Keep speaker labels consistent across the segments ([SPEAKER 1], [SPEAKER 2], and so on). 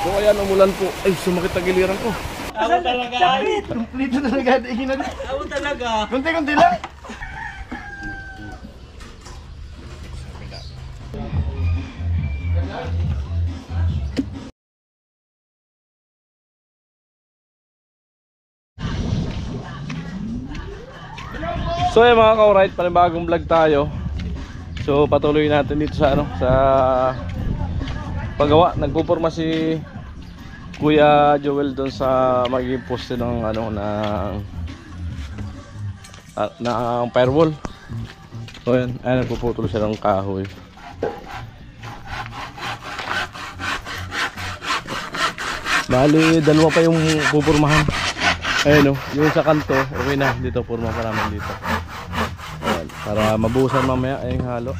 [SPEAKER 1] So ayan, umulan po. Ay, sumakit ang giliran ko.
[SPEAKER 2] Ako talaga.
[SPEAKER 3] Sakit! Kumplito talaga.
[SPEAKER 2] Ako talaga.
[SPEAKER 3] Kunti-kunti lang.
[SPEAKER 1] So ayan mga ka-alright, panibagong vlog tayo. So patuloy natin dito sa ano, sa paggawa. Nagpuporma si Kuya Joel doon sa magiging poste ng ano ng firewall. So ayan, nagpuputol siya ng kahoy. Bali, dalawa pa yung pupurmahan. Ayun o, yung sa kanto, okay na. Dito, purma pa namin dito. Ayan, para mabuhusan mamaya ay halo.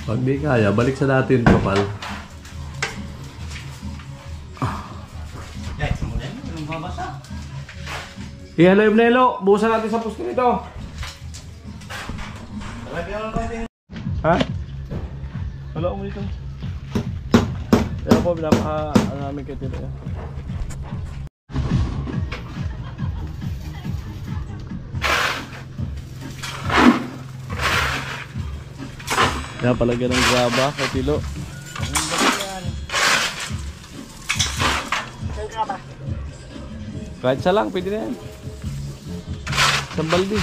[SPEAKER 1] Pag di kaya, balik sa dati yung kapal. Ihalo yung Nelo, buhusan natin sa pusto nito. Ha? Wala mo dito. Pero po, pinapaka namin kayo dito. Yan, palagyan ng graba kay Tilo. Kahit isa lang, pwede na yan. Isang baldi.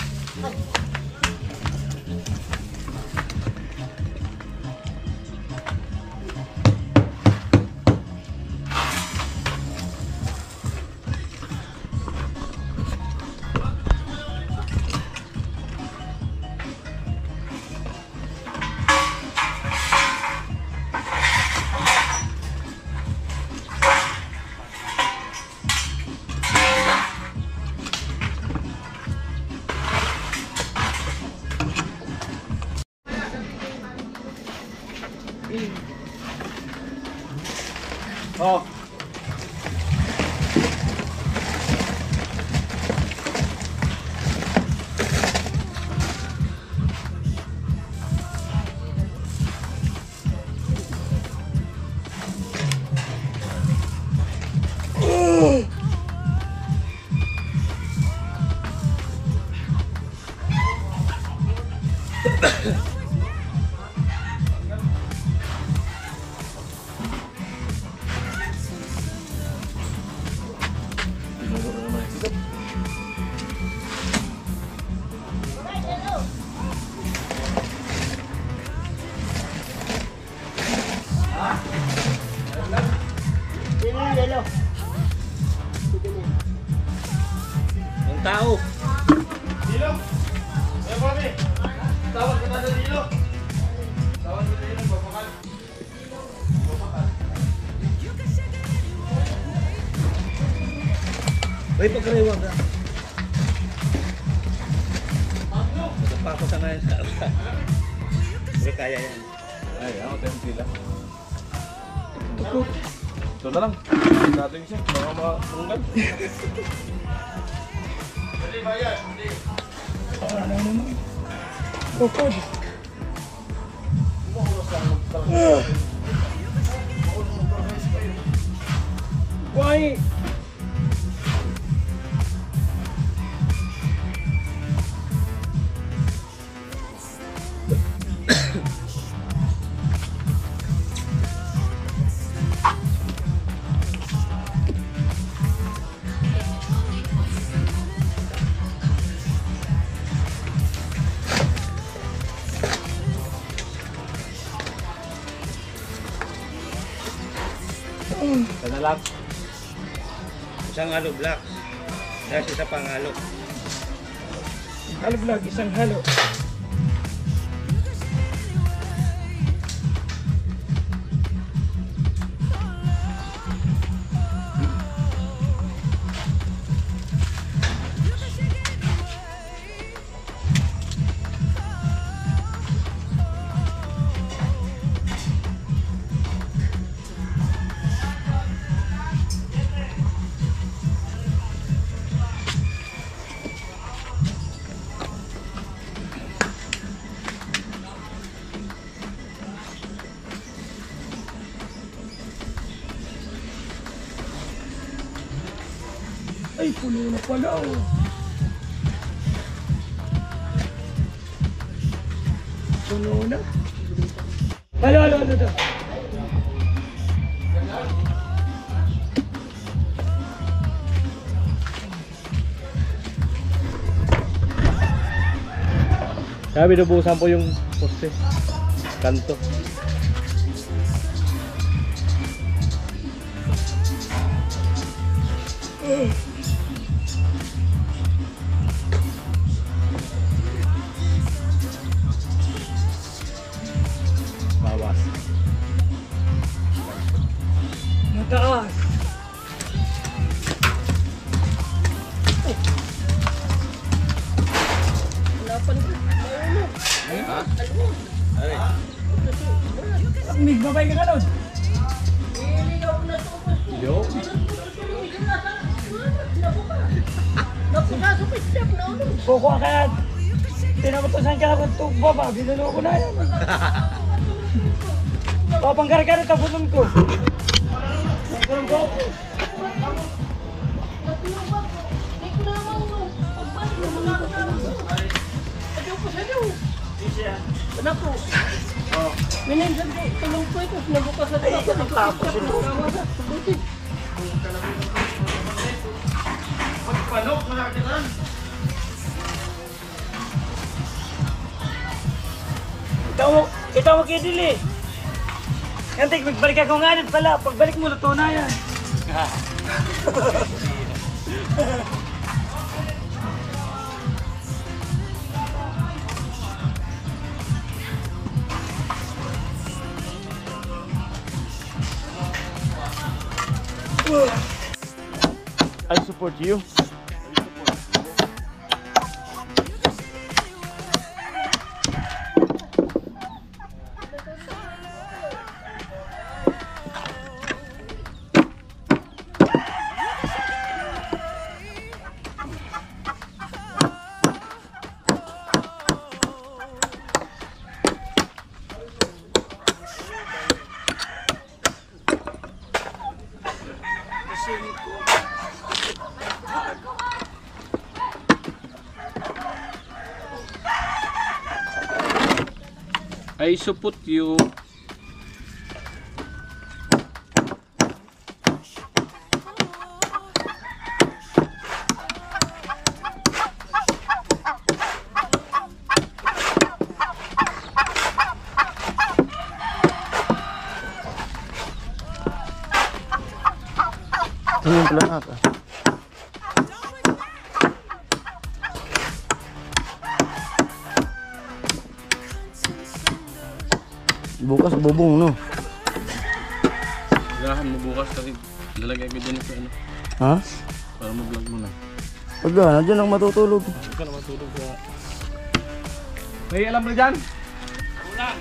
[SPEAKER 1] Oh.
[SPEAKER 2] Ang tao.
[SPEAKER 3] Dilo. Eh, papi. Tawag ka na sa Dilo. Tawag ka na Dilo, babakal.
[SPEAKER 2] Uy, pagkariwag ka. Nagpapasa na yan sa alta. Hindi kaya yan.
[SPEAKER 1] Ay, ako tayo sila. Ito na lang. Natin siya. Baka makatunggal.
[SPEAKER 3] Hindi ba yan? Hindi.
[SPEAKER 1] Tukod. Why?
[SPEAKER 2] Ito na lang. Isang halo black. Dahil isa pang halo.
[SPEAKER 3] Halo vlog, isang halo. Ay, puno na pala oh. Puno na. Alo.
[SPEAKER 1] Kaya binubusan po yung poste. Kanto. Bawas.
[SPEAKER 3] Mataas. Migbabay ka ka doon.
[SPEAKER 1] Yo.
[SPEAKER 3] Kukuha ka yan. Tinamutusan ka lang ng tubo ba? Binuno ko na yan. Papanggar-gar ito, bunong ko. Nagkarang ko ako.
[SPEAKER 4] Naku. Minsan tulong ko ito, nabukas na ito. Tapos ito.
[SPEAKER 2] Pagpanok, malakasan.
[SPEAKER 3] Ito mo kayo dili. Kantik, magbalik ako nga din pala. Pagbalik mo, luto na yan.
[SPEAKER 1] I support you.
[SPEAKER 2] I support you.
[SPEAKER 1] Tingin pala natin. Bukas bubong no.
[SPEAKER 2] Gahan mo bukas kasi lalagay ko dyan sa ano.
[SPEAKER 1] Ha?
[SPEAKER 2] Para mag-vlog mo na.
[SPEAKER 1] Pag nandiyan lang matutulog.
[SPEAKER 2] Huwag ka na matulog sa... May alam mo dyan? Ulan!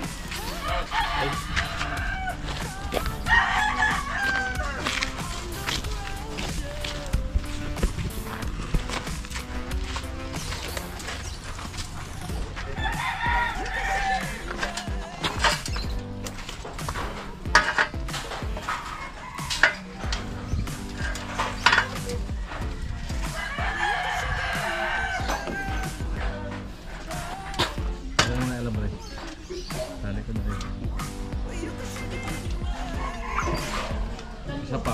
[SPEAKER 2] Isa pa.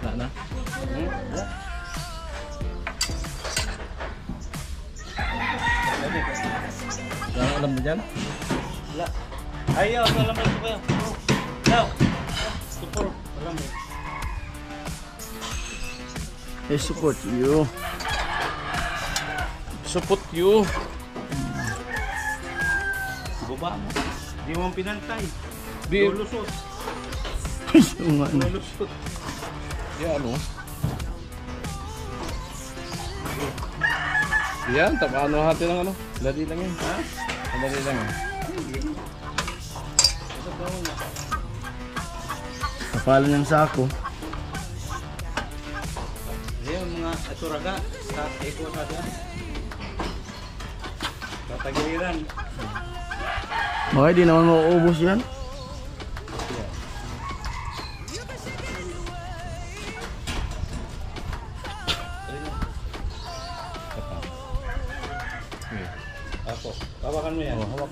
[SPEAKER 2] Wala na. Wala alam mo dyan?
[SPEAKER 3] Wala. Ayaw, alam mo ito kayo. Ayaw. Super. Alam mo.
[SPEAKER 1] I support you.
[SPEAKER 2] Support you.
[SPEAKER 3] Baba mo. Di mo pinantay.
[SPEAKER 2] Di.
[SPEAKER 3] Lulusot.
[SPEAKER 1] Oo nga na.
[SPEAKER 3] Lulusot.
[SPEAKER 2] Yan ano? Yan, tapano hati lang ano? Dali lang yan. Ha? Dali lang yan.
[SPEAKER 1] Kapalan yung sako.
[SPEAKER 3] Ayan mga aturaga. Sa eko sa dyan. Tatagiliran.
[SPEAKER 1] Bakit di naman mauubos yan?
[SPEAKER 2] Hawakan mo yan.
[SPEAKER 1] Oh, hawak.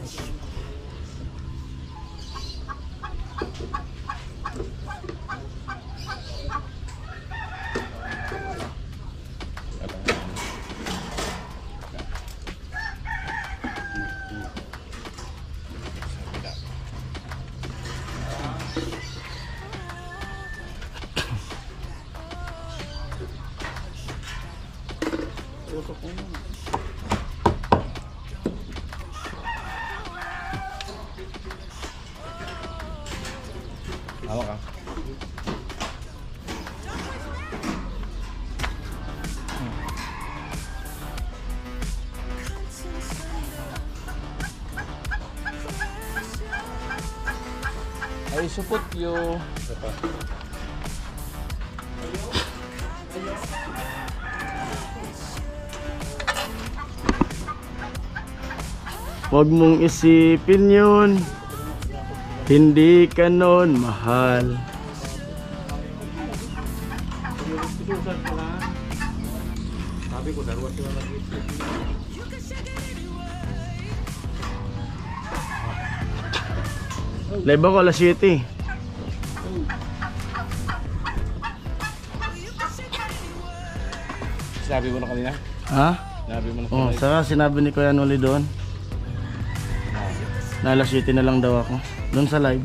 [SPEAKER 1] Hawak ka. Ay, supot yo. Huwag mong isipin yun. Hindi ka nun mahal.
[SPEAKER 2] Pinusan ko lang. Sabi ko, dalawa sila nag-isip.
[SPEAKER 1] Live ako alas 7.
[SPEAKER 2] Sabi mo na kanina?
[SPEAKER 1] Ha?
[SPEAKER 2] Sabi mo na
[SPEAKER 1] Oh,
[SPEAKER 2] kanina?
[SPEAKER 1] saka sinabi ni Kuya Noli doon. Na alas 7 na lang daw ako. Doon sa live.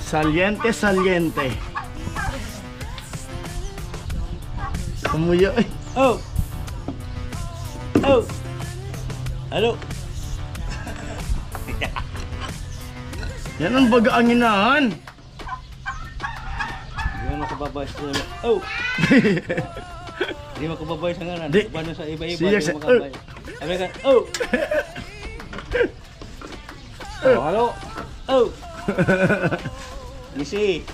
[SPEAKER 1] Saliente, saliente. Kumuyo eh.
[SPEAKER 2] Oh! Oh! Hello?
[SPEAKER 1] Yan ang baga anginahan.
[SPEAKER 2] Hindi mo kababay sa ngalan. Oh! Hindi mo kababay sa ngalan.
[SPEAKER 1] Di.
[SPEAKER 2] Paano sa iba-iba?
[SPEAKER 1] Siya
[SPEAKER 2] Hindi
[SPEAKER 1] sa-
[SPEAKER 2] mo kababay. Sabi ka, oh! Oh, hello? Oh! Misi!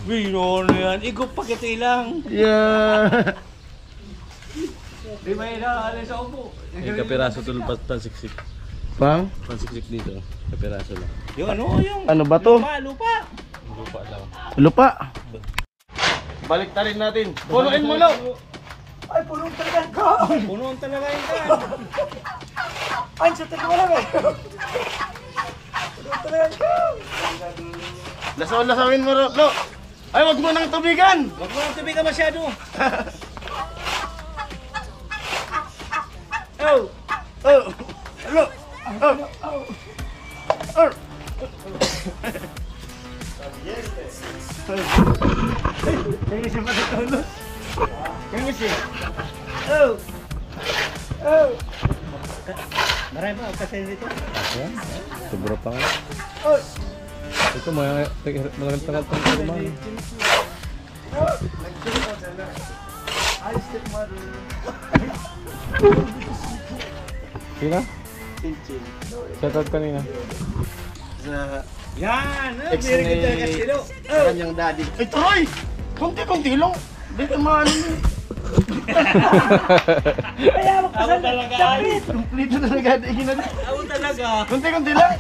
[SPEAKER 2] Bino na yan. Ikaw pakiti lang.
[SPEAKER 1] Yeah.
[SPEAKER 2] Di ba yun na? Alin sa upo?
[SPEAKER 1] Yung kapiraso tul pansiksik.
[SPEAKER 2] Pang?
[SPEAKER 1] Pansiksik dito. Kapiraso lang.
[SPEAKER 2] Yung ano? Yung
[SPEAKER 1] Ano ba to?
[SPEAKER 2] lupa, lupa.
[SPEAKER 1] Lupa lang. Lupa. Balik ta rin natin. Punuin mo lo.
[SPEAKER 4] Ay, punong talaga ka!
[SPEAKER 2] Puno talaga yun ka.
[SPEAKER 4] Ay, sa taga wala ba? Punong talaga ka!
[SPEAKER 1] Lasawin mo lo. Ay, wag mo nang tubigan.
[SPEAKER 2] Huwag mo lang tubigan masyado. Oh!
[SPEAKER 1] Oh. Lo. Oh. Oh.
[SPEAKER 2] Kaya siya matutulog. Kaya siya. Oh! Oh! Marami ba ang kasi dito?
[SPEAKER 1] Sobra pa nga.
[SPEAKER 2] Oh!
[SPEAKER 1] Ito magandang kumain. Sino?
[SPEAKER 2] Chin-chin.
[SPEAKER 1] Shoutout kanina.
[SPEAKER 2] Sa... Yan!
[SPEAKER 1] Ex
[SPEAKER 2] Very good
[SPEAKER 1] ni-
[SPEAKER 2] talaga sila. Oh!
[SPEAKER 1] Kanyang daddy. Ay, Troy! Kunti-kunti lang. Dito maano mo.
[SPEAKER 4] Kaya
[SPEAKER 2] Ako
[SPEAKER 4] magpasal
[SPEAKER 2] talaga ay.
[SPEAKER 1] Kumplito talaga. Iginad.
[SPEAKER 2] Ako talaga.
[SPEAKER 1] Kunti-kunti lang.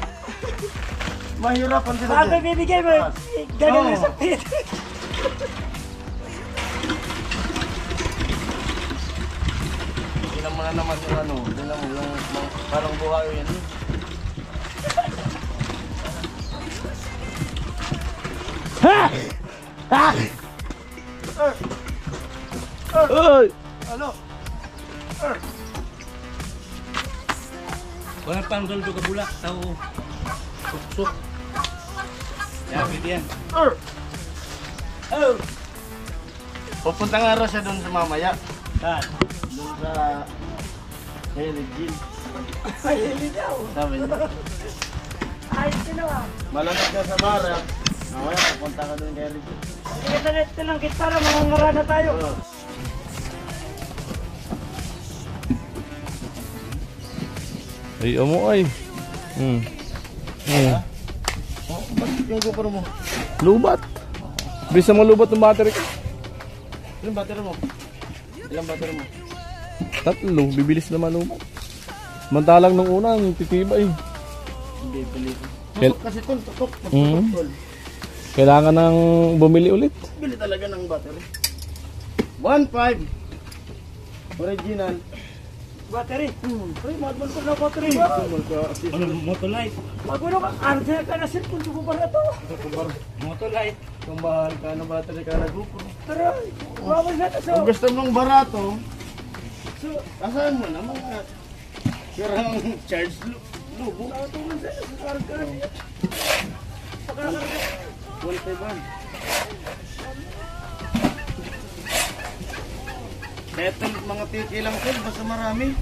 [SPEAKER 1] Mahirapan sila
[SPEAKER 4] Bago
[SPEAKER 1] dyan.
[SPEAKER 4] bibigay mo, ganun
[SPEAKER 1] Oo.
[SPEAKER 4] yung sakit.
[SPEAKER 1] Ilan mo na naman yung ano. Ilan mo yung parang buhayo yan. Ha! Ha! Ay!
[SPEAKER 2] Ano? Walang pangdol do kabulak. Tao. Suksok. Yan, pwede yan. Oh!
[SPEAKER 1] Pupunta nga raw siya doon sa mamaya.
[SPEAKER 2] Saan?
[SPEAKER 1] Doon sa Helen Gym.
[SPEAKER 4] Ay, hindi daw.
[SPEAKER 1] Sabi niya.
[SPEAKER 4] Ay, sinawa.
[SPEAKER 1] Malamig na sa barak. Mamaya pupunta ka doon kay Helen Gym.
[SPEAKER 4] Sige, talit lang kita para mangangara na tayo.
[SPEAKER 1] Ay, amo ay.
[SPEAKER 3] Oh, bakit yung GoPro mo?
[SPEAKER 1] Lubat. Bisa mo lubat ng battery ko.
[SPEAKER 3] Ilang battery mo? Ilang battery mo?
[SPEAKER 1] 3, bibilis naman lubat. Mantalang nung una, ang titibay.
[SPEAKER 3] Hindi, bili ko.
[SPEAKER 1] Kel-
[SPEAKER 3] Tutok kasi tol, tutok.
[SPEAKER 1] Mm.
[SPEAKER 3] Tol.
[SPEAKER 1] Kailangan nang bumili ulit.
[SPEAKER 3] Bili talaga ng battery. 1.5 original.
[SPEAKER 4] Battery. Pre, madman ko na battery.
[SPEAKER 2] Ano, Motolite?
[SPEAKER 4] Magulo ka, answer ka na cellphone ko pa na to.
[SPEAKER 2] Motolite.
[SPEAKER 3] Kung mahal ka ng battery ka na GoPro.
[SPEAKER 4] Tara, wawal na to.
[SPEAKER 3] Kung gusto mong barato,
[SPEAKER 4] So,
[SPEAKER 3] asahan mo na mga sirang charge lubo.
[SPEAKER 4] nakatulong sa'yo sa karga niya. Pagkakarga.
[SPEAKER 3] 1.5. Ito mga tiki lang sir, basta marami.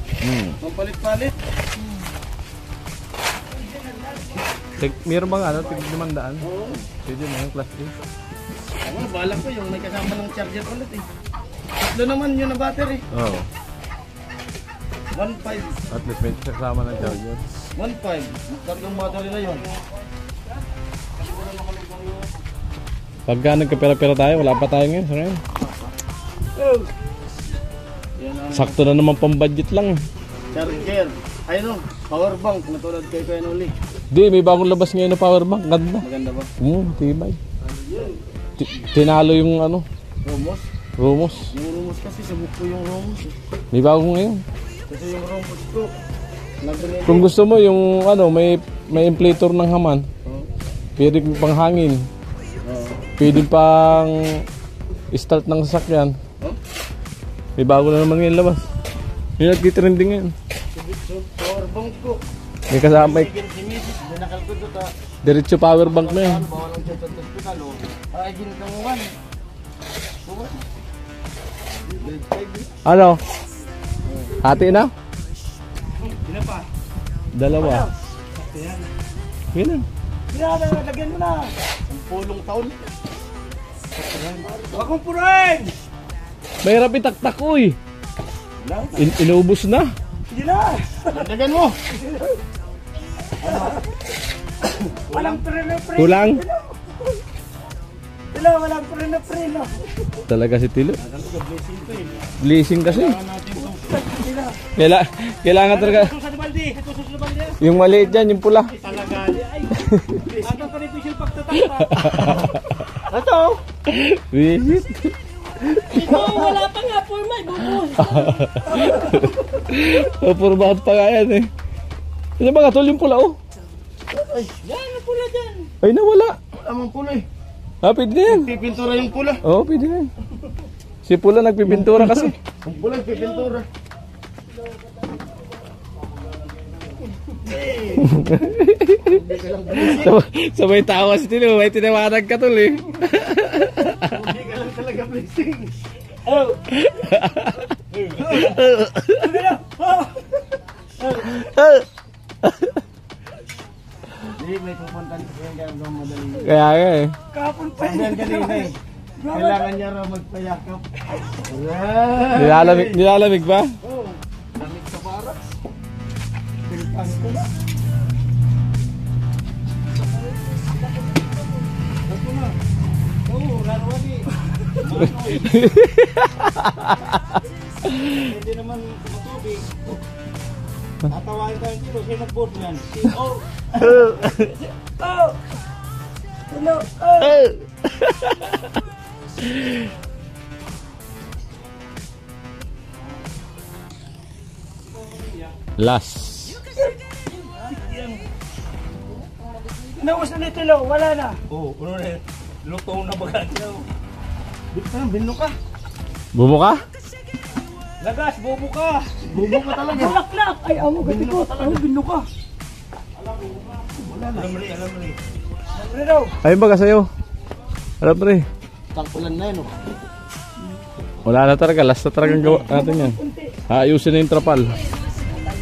[SPEAKER 3] Mampalit-palit.
[SPEAKER 1] Meron bang ano, tig 500?
[SPEAKER 3] Oo.
[SPEAKER 1] Pwede na yung class A.
[SPEAKER 3] Ako, balak ko yung may kasama ng charger ulit eh. Tatlo naman yun na battery.
[SPEAKER 1] Oo.
[SPEAKER 3] 1.5.
[SPEAKER 1] At least may kasama ng charger.
[SPEAKER 3] 1.5. Tatlong battery na yun.
[SPEAKER 1] Pagka nagkapera-pera tayo, wala pa tayo ngayon. So, ngayon.
[SPEAKER 3] Yan ang
[SPEAKER 1] Sakto na naman pang budget lang.
[SPEAKER 3] charger. Ay no, power bank na tulad kay Kuya Noli.
[SPEAKER 1] Di, may bagong labas ngayon na power bank. Ganda.
[SPEAKER 3] Maganda ba?
[SPEAKER 1] Tibay. Tinalo yung ano,
[SPEAKER 3] Romos?
[SPEAKER 1] Rumos.
[SPEAKER 3] Yung Romos kasi sabuk ko yung Romos eh.
[SPEAKER 1] May bagong ngayon.
[SPEAKER 3] Kasi yung Romos ko, nabili.
[SPEAKER 1] Kung gusto mo yung ano, may inflator ng haman.
[SPEAKER 3] Oh.
[SPEAKER 1] Pwede pang hangin.
[SPEAKER 3] Oh.
[SPEAKER 1] Pwede pang start ng sasakyan.
[SPEAKER 3] Oh?
[SPEAKER 1] May bago na naman ngayon labas. Yung nagtitrending ngayon.
[SPEAKER 3] So, power bank ko.
[SPEAKER 1] May kasama, may
[SPEAKER 3] Bigyan si Mrs. Dinakal ko doon ta.
[SPEAKER 1] diretso power bank na yun.
[SPEAKER 3] Bawal ang chat sa hospital o. Ay, ginagawan. Buwan.
[SPEAKER 1] Ano? Hati na?
[SPEAKER 2] Sino pa?
[SPEAKER 1] Dalawa. Yun na.
[SPEAKER 4] Lagyan mo na.
[SPEAKER 3] Ang pulong taon.
[SPEAKER 4] Huwag kong puruin.
[SPEAKER 1] Mahirap itaktak uy. Inuubos na.
[SPEAKER 4] Hindi na.
[SPEAKER 3] Landagan mo.
[SPEAKER 4] Walang preno.
[SPEAKER 1] Kulang.
[SPEAKER 4] Wala, walang preno.
[SPEAKER 1] Talaga si Tilo. Blessing kasi. Kailangan talaga.
[SPEAKER 4] Sa balde. Itusos sa balde.
[SPEAKER 1] Yung maliit dyan, yung pula.
[SPEAKER 3] Talaga.
[SPEAKER 4] Atang beneficial pagtatapa.
[SPEAKER 3] Ito.
[SPEAKER 1] Visit.
[SPEAKER 4] Ito, wala pa nga po. May bubus.
[SPEAKER 1] Purbahan pa nga yan eh. Ano ba nga tol yung pula oh?
[SPEAKER 4] Yan, ang pula dyan.
[SPEAKER 1] Ay nawala.
[SPEAKER 3] Amang pula eh.
[SPEAKER 1] Pwede na yan.
[SPEAKER 3] Pipintura yung pula.
[SPEAKER 1] Oo, pwede na yan. Si pula nagpipintura kasi.
[SPEAKER 3] Ang pula pipintura.
[SPEAKER 1] Sabay tawa si Tilo, may tinawanag ka tol eh.
[SPEAKER 3] Hindi ka lang talaga blessing.
[SPEAKER 4] Oh.
[SPEAKER 3] Hindi, may pupunta dito yung gagawang madali.
[SPEAKER 1] Kaya nga eh.
[SPEAKER 4] Kapon pa.
[SPEAKER 3] Hanggang kanina eh. Kailangan niya raw magpayakap.
[SPEAKER 1] Nilalamig ba?
[SPEAKER 3] Oh, lamig sa barak. Pilipas ko na. Ako na. Oo, laruan eh. Hindi naman matubig. Tatawain tayo dito. Siya nag-board yan. Oh.
[SPEAKER 4] Oh. Hello. Oh.
[SPEAKER 1] Last.
[SPEAKER 4] Naus na nito, Lo. Wala na.
[SPEAKER 2] Oo, ano na luto na baga niya.
[SPEAKER 3] Bino ka.
[SPEAKER 1] Bumuka?
[SPEAKER 2] Lagas, bobo ka.
[SPEAKER 3] Bubo ka talaga.
[SPEAKER 4] Bulaklak. Ay, amo gati ko. Ay, bino ka.
[SPEAKER 2] Alam mo rin.
[SPEAKER 4] Ano daw?
[SPEAKER 1] Ayun ba sa'yo? Harap pre.
[SPEAKER 3] Tangkulan na yun. Oh.
[SPEAKER 1] Wala na talaga. Last na talagang gawa natin yan. Ayusin na yung trapal.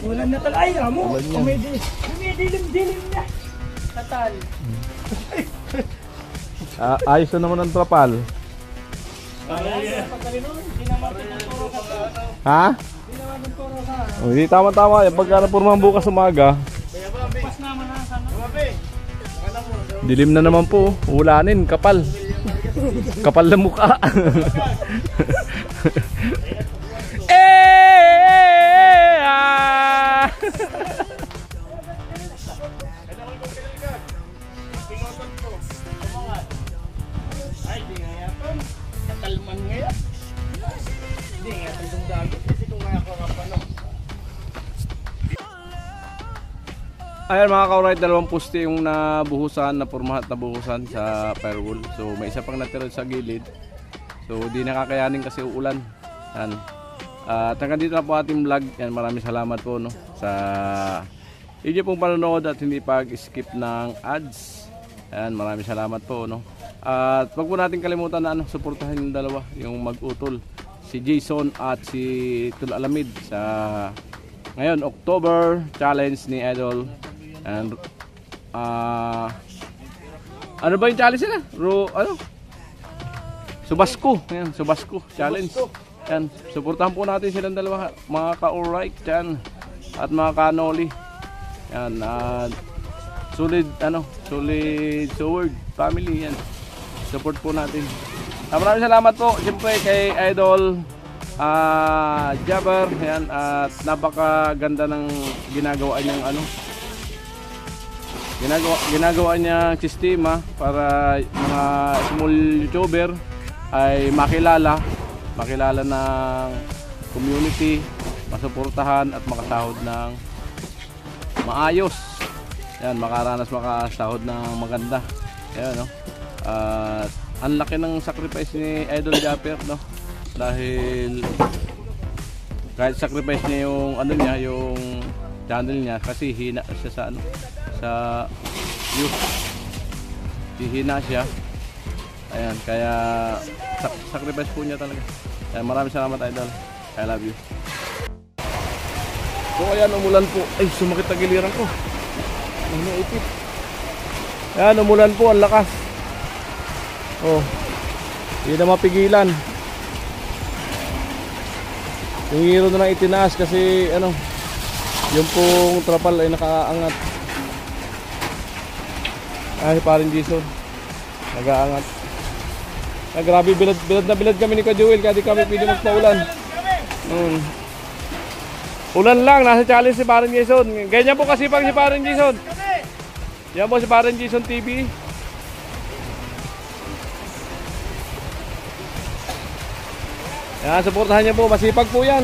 [SPEAKER 4] Wala na talaga. Ay, amo. Dilim na. Tatal.
[SPEAKER 1] Ayos na naman ang trapal.
[SPEAKER 4] Pagkalino, hindi naman tinuturo ka.
[SPEAKER 1] Ha?
[SPEAKER 4] Hindi naman
[SPEAKER 1] Oh, hindi tama-tama. Pagka napurmahan bukas umaga,
[SPEAKER 4] Pas naman ha, sana.
[SPEAKER 1] dilim na naman po. Ulanin, kapal. Kapal na mukha. Ah!
[SPEAKER 4] Ay, di nga yapon. Nakalman nga yan. Di nga itong dagat. Kasi kung nga ako kapano.
[SPEAKER 1] Ayan mga ka-alright, dalawang poste yung nabuhusan, napurmahan at nabuhusan sa firewall. So may isa pang natira sa gilid. So di nakakayanin kasi uulan. Yan. At hanggang dito na po ating vlog. Yan, maraming salamat po no, sa inyo pong panonood at hindi pag-skip ng ads. Yan, maraming salamat po no. At wag po natin kalimutan na suportahan yung dalawa, yung mag-utol, si Jason at si Tul Alamid sa ngayon October challenge ni Idol. And ano ba yung challenge nila? Subasco. Ayan, Subasco challenge. Yan, suportahan po natin silang dalawa mga ka-alright yan at mga ka-noli. Yan, solid Sword family yan. Support po natin. Maraming salamat po siyempre kay Idol Jabber yan, at napakaganda ng ginagawa niyang ginagawa niyang sistema para mga small YouTuber ay makilala ng community, masuportahan at makasahod ng maayos. Yan, makasahod ng maganda. Ayan, no? Ang laki ng sacrifice ni Idol Japper, no? Dahil kahit sacrifice niya yung yung channel niya kasi hina siya sa youth. Hihina siya. Ayan, kaya sacrifice po niya talaga. Ayan, maraming salamat Idol. I love you. So ayan, umulan po. Ay, sumakit ang giliran ko. Ang naipit. Ayan, umulan po, ang lakas. Oh, hindi na mapigilan. Yung hero na lang itinaas kasi yung pong trapal ay nakaangat. Ay, parin Jason nag-aangat. Grabe, bilad na bilad kami ni Ka-Joel kaya di kami pwede magpaulan. Ulan lang, nasa challenge si parin Jason. Ganyan po kasi pag si parin Jason. Yan po si parin Jason TV. Yan, supportahan niyo po, masipag po yan.